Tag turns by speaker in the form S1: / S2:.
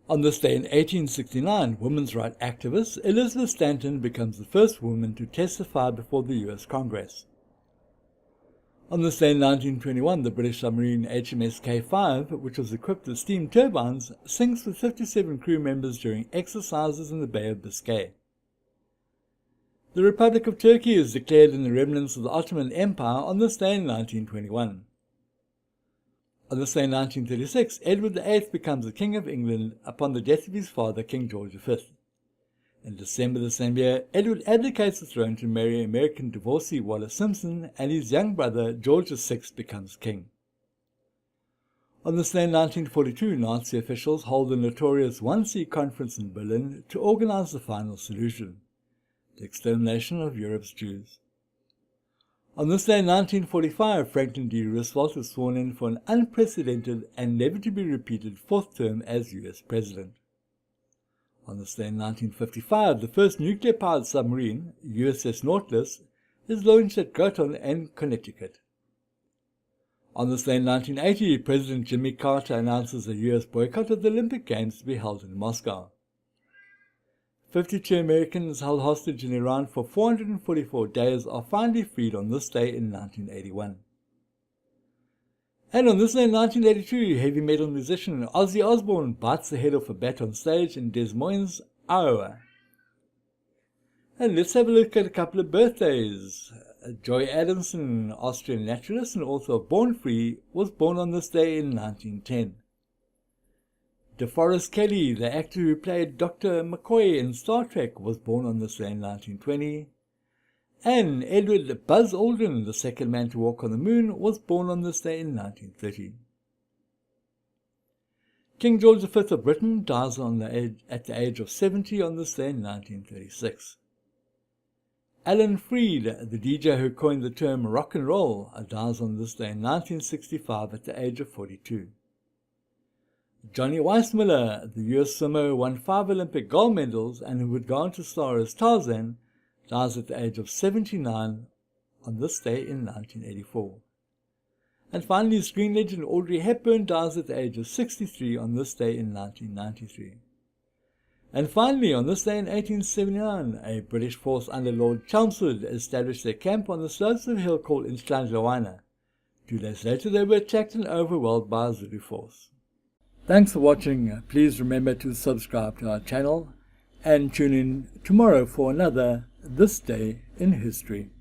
S1: On this day in 1869, women's rights activist Elizabeth Stanton becomes the first woman to testify before the U.S. Congress. On this day in 1921, the British submarine HMS K5, which was equipped with steam turbines, sinks with 57 crew members during exercises in the Bay of Biscay. The Republic of Turkey is declared in the remnants of the Ottoman Empire on this day in 1921. On this day in 1936, Edward VIII becomes the King of England upon the death of his father, King George V. In December the same year, Edward abdicates the throne to marry American divorcee Wallis Simpson, and his young brother, George VI, becomes king. On this day in 1942, Nazi officials hold the notorious Wannsee Conference in Berlin to organize the final solution, the extermination of Europe's Jews. On this day in 1945, Franklin D. Roosevelt is sworn in for an unprecedented and never-to-be-repeated fourth term as U.S. President. On this day in 1955, the first nuclear-powered submarine, USS Nautilus, is launched at Groton in Connecticut. On this day in 1980, President Jimmy Carter announces a U.S. boycott of the Olympic Games to be held in Moscow. 52 Americans held hostage in Iran for 444 days are finally freed on this day in 1981. And on this day in 1982, heavy metal musician Ozzy Osbourne bites the head off a bat on stage in Des Moines, Iowa. And let's have a look at a couple of birthdays. Joy Adamson, Austrian naturalist and author of Born Free, was born on this day in 1910. DeForest Kelley, the actor who played Dr. McCoy in Star Trek, was born on this day in 1920. And Edward Buzz Aldrin, the second man to walk on the moon, was born on this day in 1930. King George V of Britain dies at the age of 70 on this day in 1936. Alan Freed, the DJ who coined the term rock and roll, dies on this day in 1965 at the age of 42. Johnny Weissmuller, the US swimmer who won 5 Olympic gold medals and who would go on to star as Tarzan, dies at the age of 79 on this day in 1984. And finally, screen legend Audrey Hepburn dies at the age of 63 on this day in 1993. And finally, on this day in 1879, a British force under Lord Chelmsford established their camp on the slopes of a hill called Inchlangewana. 2 days later, they were attacked and overwhelmed by a Zulu force. Thanks for watching. Please remember to subscribe to our channel and tune in tomorrow for another This Day in History.